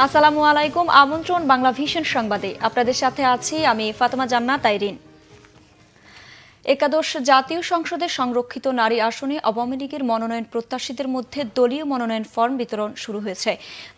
আসসালামু আলাইকুম। আমন্ত্রণ বাংলা ভিশন সংবাদে। আপনাদের সাথে আছি আমি ফাতেমা জান্নাত আইরিন। একাদশ জাতীয় সংসদের সংরক্ষিত নারী আসনে আওয়ামী লীগের মনোনয়ন প্রত্যাশীদের মধ্যে দলীয় মনোনয়ন ফর্ম বিতরণ শুরু হয়েছে।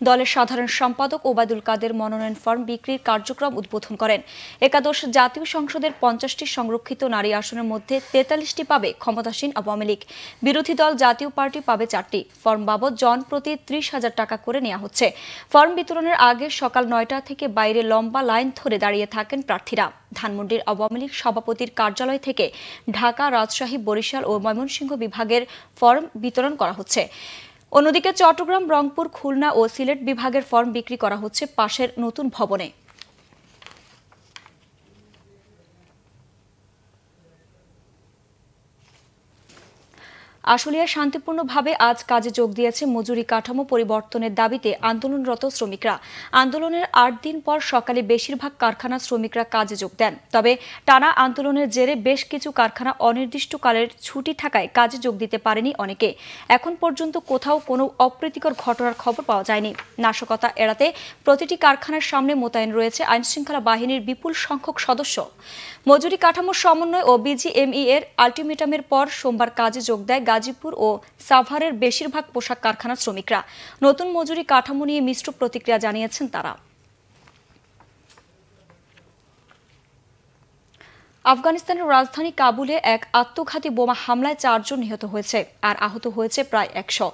দলের সাধারণ সম্পাদক ওবায়দুল কাদের মনোনয়ন ফর্ম বিক্রির কার্যক্রম উদ্বোধন করেন। একাদশ জাতীয় সংসদের 50টি সংরক্ষিত নারী আসনের মধ্যে 43টি পাবে ক্ষমতাসীন আওয়ামী লীগ। বিরোধী দল জাতীয় পার্টি পাবে 4টি। ফর্ম বাবদ জনপ্রতি 30,000 টাকা করে নেওয়া হচ্ছে। ফর্ম বিতরণের আগে সকাল 9টা থেকে বাইরে লম্বা লাইন ধরে দাঁড়িয়ে থাকেন প্রার্থীরা। ধানমন্ডির আওয়ামী লীগ সভাপতির কার্যালয় থেকে ঢাকা, রাজশাহী, বরিশাল ও ময়মনসিংহ বিভাগের ফর্ম বিতরণ করা হচ্ছে। অন্যদিকে চট্টগ্রাম, রংপুর, খুলনা ও সিলেট বিভাগের ফর্ম বিক্রি করা হচ্ছে পাশের নতুন ভবনে। আশুলিয়ায় শান্তিপূর্ণভাবে আজ কাজে যোগ দিয়েছে মজুরি কাঠামো পরিবর্তনের দাবিতে আন্দোলনরত শ্রমিকরা। আন্দোলনের 8 দিন পর সকালে বেশিরভাগ কারখানার শ্রমিকরা কাজে যোগ দেন। তবে টানা আন্দোলনের জেরে বেশ কিছু কারখানা অনির্দিষ্টকালের ছুটি থাকায় কাজে যোগ দিতে পারেনি অনেকে। এখন পর্যন্ত কোথাও কোনো অপ্রীতিকর ঘটনার খবর পাওয়া যায়নি। নাশকতা এড়াতে প্রতিটি কারখানার সামনে মোতায়েন রয়েছে আইনশৃঙ্খলা বাহিনীর বিপুল সংখ্যক সদস্য। মজুরি কাঠামোর সমন্বয় ও বিজিএমই এর আলটিমেটামের পর সোমবার কাজে যোগ দেয় গাজীপুর ও সাভারের বেশিরভাগ পোশাক কারখানার শ্রমিকরা। নতুন মজুরি কাঠামো নিয়ে মিশ্র প্রতিক্রিয়া জানিয়েছেন তারা। আফগানিস্তানের রাজধানী কাবুলে এক আত্মঘাতী বোমা হামলায় 4 জন নিহত হয়েছে আর আহত হয়েছে প্রায় 100।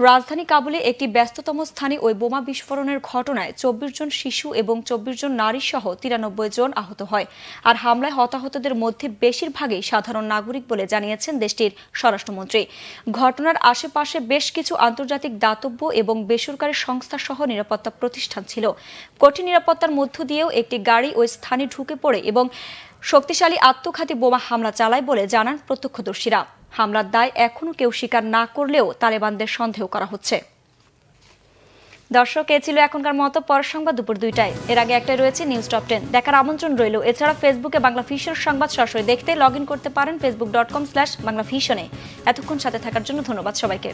রাজধানী কাবুলে একটি ব্যস্ততম স্থানে ওই বোমা বিস্ফোরণের ঘটনায় 24 জন শিশু এবং 24 জন নারী সহ 93 জন আহত হয়। আর হামলায় হতাহতদের মধ্যে বেশিরভাগই সাধারণ নাগরিক বলে জানিয়েছেন দেশটির স্বরাষ্ট্রমন্ত্রী। ঘটনার আশেপাশে বেশ কিছু আন্তর্জাতিক দাতব্য এবং বেসরকারি সংস্থা সহ নিরাপত্তা প্রতিষ্ঠান ছিল। কঠিন নিরাপত্তার মধ্য দিয়েও একটি গাড়ি ওই স্থানে ঢুকে পড়ে এবং শক্তিশালী আত্মঘাতী বোমা হামলা চালায় বলে জানান প্রত্যক্ষদর্শীরা। হামলার দায় এখনও কেউ স্বীকার না করলেও তালেবানদের সন্দেহ করা হচ্ছে। দর্শক, এ ছিল এখনকার মতো। পরের সংবাদ দুপুর 2টায়। এর আগে একটাই রয়েছে নিউজ টপ 10 দেখার আমন্ত্রণ রইল। এছাড়া ফেসবুকে বাংলা ভিশন সংবাদ সরাসরি দেখতে লগ ইন করতে পারেন facebook.com/বাংলাভিশনে। এতক্ষণ সাথে থাকার জন্য ধন্যবাদ সবাইকে।